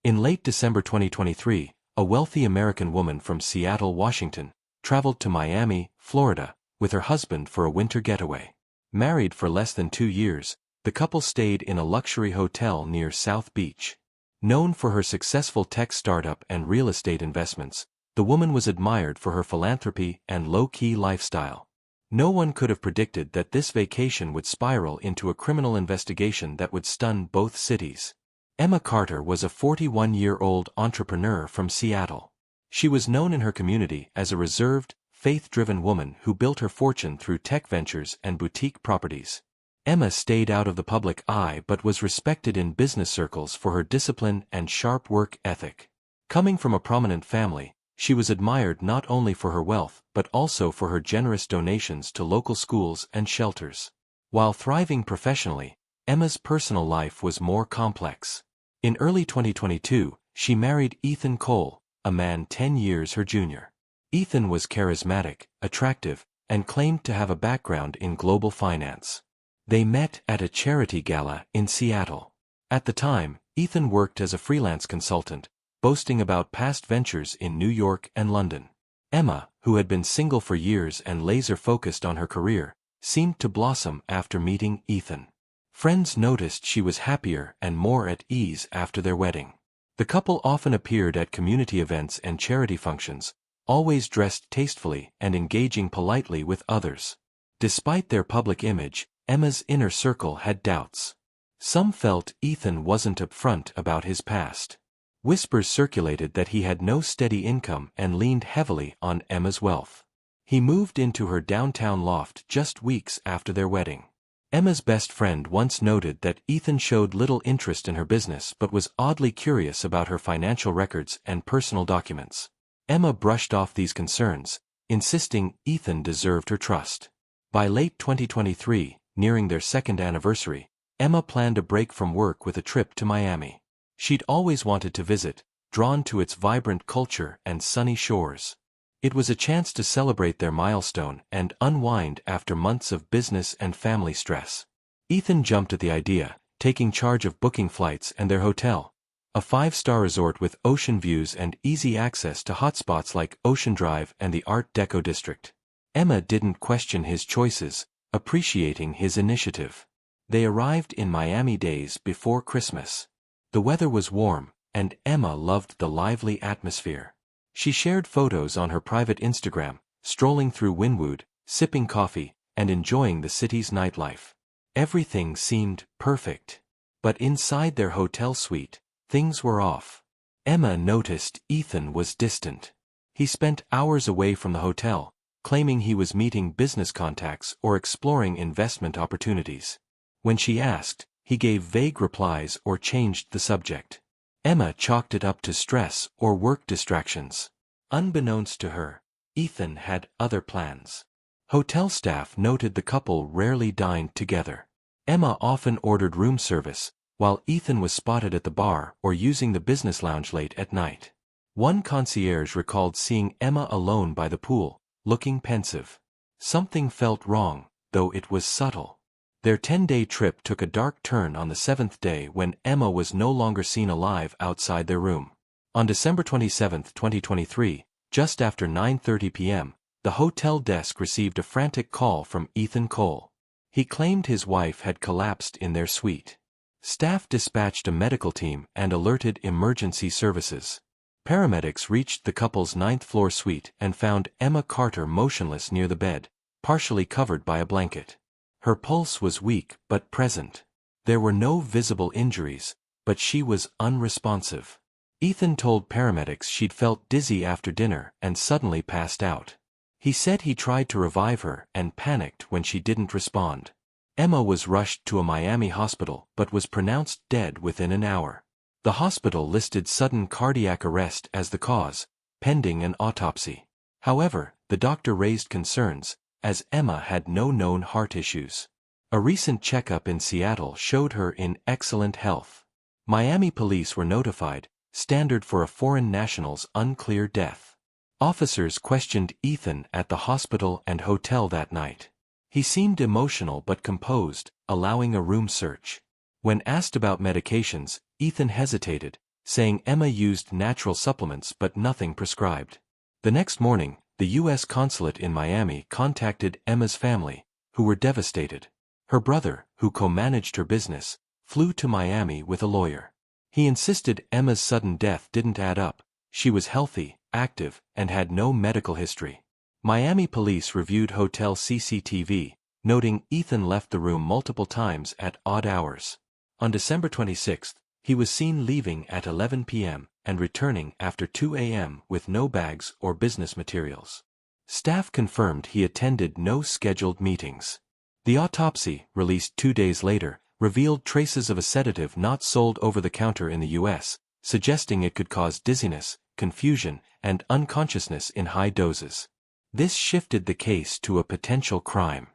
In late December 2023, a wealthy American woman from Seattle, Washington, traveled to Miami, Florida, with her husband for a winter getaway. Married for less than 2 years, the couple stayed in a luxury hotel near South Beach. Known for her successful tech startup and real estate investments, the woman was admired for her philanthropy and low-key lifestyle. No one could have predicted that this vacation would spiral into a criminal investigation that would stun both cities. Emma Carter was a 41-year-old entrepreneur from Seattle. She was known in her community as a reserved, faith-driven woman who built her fortune through tech ventures and boutique properties. Emma stayed out of the public eye but was respected in business circles for her discipline and sharp work ethic. Coming from a prominent family, she was admired not only for her wealth but also for her generous donations to local schools and shelters. While thriving professionally, Emma's personal life was more complex. In early 2022, she married Ethan Cole, a man 10 years her junior. Ethan was charismatic, attractive, and claimed to have a background in global finance. They met at a charity gala in Seattle. At the time, Ethan worked as a freelance consultant, boasting about past ventures in New York and London. Emma, who had been single for years and laser-focused on her career, seemed to blossom after meeting Ethan. Friends noticed she was happier and more at ease after their wedding. The couple often appeared at community events and charity functions, always dressed tastefully and engaging politely with others. Despite their public image, Emma's inner circle had doubts. Some felt Ethan wasn't upfront about his past. Whispers circulated that he had no steady income and leaned heavily on Emma's wealth. He moved into her downtown loft just weeks after their wedding. Emma's best friend once noted that Ethan showed little interest in her business but was oddly curious about her financial records and personal documents. Emma brushed off these concerns, insisting Ethan deserved her trust. By late 2023, nearing their second anniversary, Emma planned a break from work with a trip to Miami. She'd always wanted to visit, drawn to its vibrant culture and sunny shores. It was a chance to celebrate their milestone and unwind after months of business and family stress. Ethan jumped at the idea, taking charge of booking flights and their hotel, a 5-star resort with ocean views and easy access to hotspots like Ocean Drive and the Art Deco district. Emma didn't question his choices, appreciating his initiative. They arrived in Miami days before Christmas. The weather was warm, and Emma loved the lively atmosphere. She shared photos on her private Instagram, strolling through Wynwood, sipping coffee, and enjoying the city's nightlife. Everything seemed perfect. But inside their hotel suite, things were off. Emma noticed Ethan was distant. He spent hours away from the hotel, claiming he was meeting business contacts or exploring investment opportunities. When she asked, he gave vague replies or changed the subject. Emma chalked it up to stress or work distractions. Unbeknownst to her, Ethan had other plans. Hotel staff noted the couple rarely dined together. Emma often ordered room service, while Ethan was spotted at the bar or using the business lounge late at night. One concierge recalled seeing Emma alone by the pool, looking pensive. Something felt wrong, though it was subtle. Their 10-day trip took a dark turn on the 7th day when Emma was no longer seen alive outside their room. On December 27, 2023, just after 9:30 p.m., the hotel desk received a frantic call from Ethan Cole. He claimed his wife had collapsed in their suite. Staff dispatched a medical team and alerted emergency services. Paramedics reached the couple's 9th-floor suite and found Emma Carter motionless near the bed, partially covered by a blanket. Her pulse was weak but present. There were no visible injuries, but she was unresponsive. Ethan told paramedics she'd felt dizzy after dinner and suddenly passed out. He said he tried to revive her and panicked when she didn't respond. Emma was rushed to a Miami hospital but was pronounced dead within an hour. The hospital listed sudden cardiac arrest as the cause, pending an autopsy. However, the doctor raised concerns, as Emma had no known heart issues. A recent checkup in Seattle showed her in excellent health. Miami police were notified, standard for a foreign national's unclear death. Officers questioned Ethan at the hospital and hotel that night. He seemed emotional but composed, allowing a room search. When asked about medications, Ethan hesitated, saying Emma used natural supplements but nothing prescribed. The next morning, the U.S. consulate in Miami contacted Emma's family, who were devastated. Her brother, who co-managed her business, flew to Miami with a lawyer. He insisted Emma's sudden death didn't add up. She was healthy, active, and had no medical history. Miami police reviewed hotel CCTV, noting Ethan left the room multiple times at odd hours. On December 26, he was seen leaving at 11 p.m. and returning after 2 a.m. with no bags or business materials. Staff confirmed he attended no scheduled meetings. The autopsy, released 2 days later, revealed traces of a sedative not sold over the counter in the U.S., suggesting it could cause dizziness, confusion, and unconsciousness in high doses. This shifted the case to a potential crime.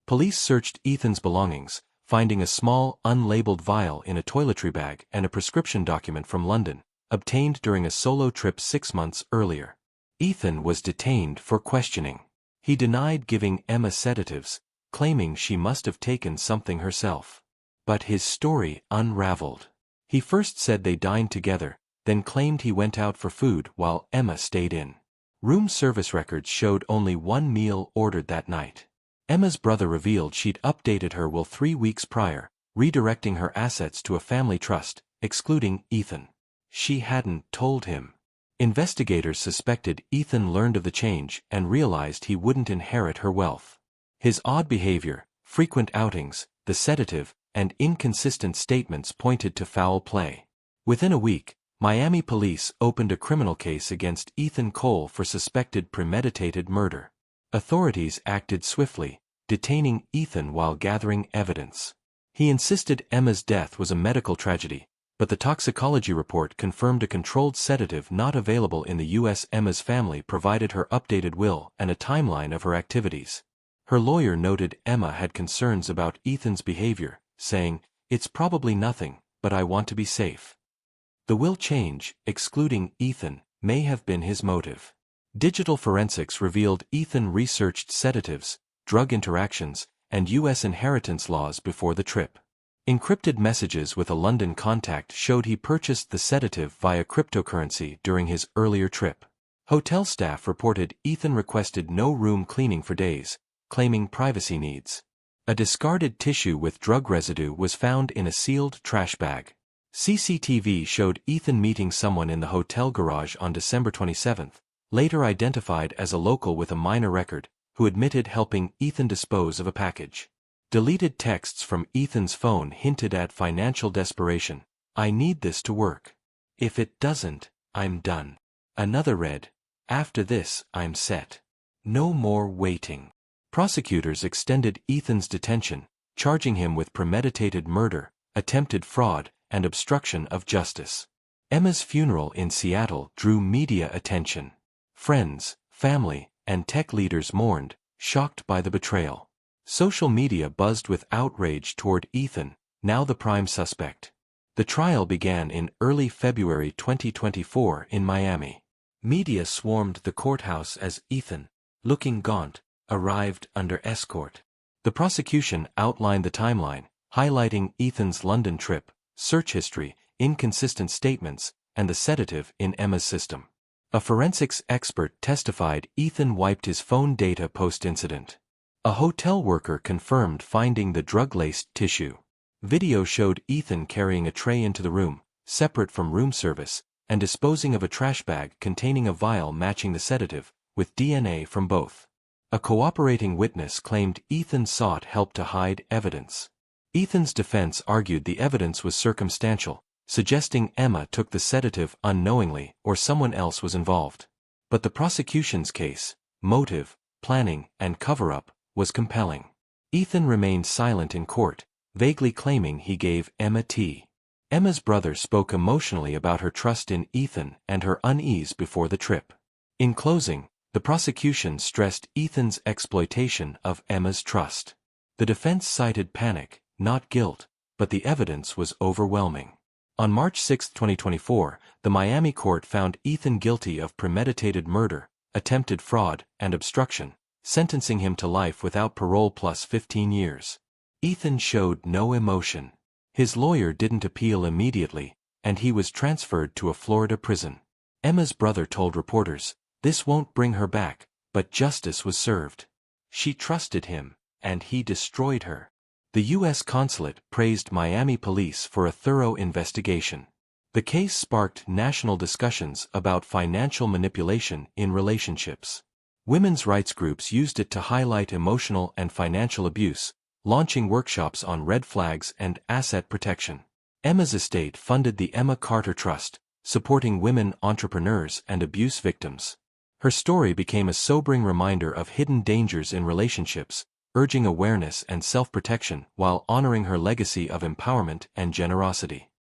Police searched Ethan's belongings, finding a small, unlabeled vial in a toiletry bag and a prescription document from London, obtained during a solo trip 6 months earlier. Ethan was detained for questioning. He denied giving Emma sedatives, claiming she must have taken something herself. But his story unraveled. He first said they dined together, then claimed he went out for food while Emma stayed in. Room service records showed only one meal ordered that night. Emma's brother revealed she'd updated her will 3 weeks prior, redirecting her assets to a family trust, excluding Ethan. She hadn't told him. Investigators suspected Ethan learned of the change and realized he wouldn't inherit her wealth. His odd behavior, frequent outings, the sedative, and inconsistent statements pointed to foul play. Within a week, Miami police opened a criminal case against Ethan Cole for suspected premeditated murder. Authorities acted swiftly, detaining Ethan while gathering evidence. He insisted Emma's death was a medical tragedy, but the toxicology report confirmed a controlled sedative not available in the U.S. Emma's family provided her updated will and a timeline of her activities. Her lawyer noted Emma had concerns about Ethan's behavior, saying, "It's probably nothing, but I want to be safe." The will change, excluding Ethan, may have been his motive. Digital forensics revealed Ethan researched sedatives, drug interactions, and U.S. inheritance laws before the trip. Encrypted messages with a London contact showed he purchased the sedative via cryptocurrency during his earlier trip. Hotel staff reported Ethan requested no room cleaning for days, claiming privacy needs. A discarded tissue with drug residue was found in a sealed trash bag. CCTV showed Ethan meeting someone in the hotel garage on December 27, later identified as a local with a minor record, who admitted helping Ethan dispose of a package. Deleted texts from Ethan's phone hinted at financial desperation. "I need this to work. If it doesn't, I'm done." Another read, "After this, I'm set. No more waiting." Prosecutors extended Ethan's detention, charging him with premeditated murder, attempted fraud, and obstruction of justice. Emma's funeral in Seattle drew media attention. Friends, family, and tech leaders mourned, shocked by the betrayal. Social media buzzed with outrage toward Ethan, now the prime suspect. The trial began in early February 2024 in Miami. Media swarmed the courthouse as Ethan, looking gaunt, arrived under escort. The prosecution outlined the timeline, highlighting Ethan's London trip, search history, inconsistent statements, and the sedative in Emma's system. A forensics expert testified Ethan wiped his phone data post-incident. A hotel worker confirmed finding the drug-laced tissue. Video showed Ethan carrying a tray into the room, separate from room service, and disposing of a trash bag containing a vial matching the sedative, with DNA from both. A cooperating witness claimed Ethan sought help to hide evidence. Ethan's defense argued the evidence was circumstantial, suggesting Emma took the sedative unknowingly or someone else was involved. But the prosecution's case, motive, planning, and cover-up, was compelling. Ethan remained silent in court, vaguely claiming he gave Emma tea. Emma's brother spoke emotionally about her trust in Ethan and her unease before the trip. In closing, the prosecution stressed Ethan's exploitation of Emma's trust. The defense cited panic, not guilt, but the evidence was overwhelming. On March 6, 2024, the Miami court found Ethan guilty of premeditated murder, attempted fraud, and obstruction, sentencing him to life without parole plus 15 years. Ethan showed no emotion. His lawyer didn't appeal immediately, and he was transferred to a Florida prison. Emma's brother told reporters, "This won't bring her back," but justice was served. She trusted him, and he destroyed her. The U.S. consulate praised Miami police for a thorough investigation. The case sparked national discussions about financial manipulation in relationships. Women's rights groups used it to highlight emotional and financial abuse, launching workshops on red flags and asset protection. Emma's estate funded the Emma Carter Trust, supporting women entrepreneurs and abuse victims. Her story became a sobering reminder of hidden dangers in relationships, urging awareness and self-protection while honoring her legacy of empowerment and generosity.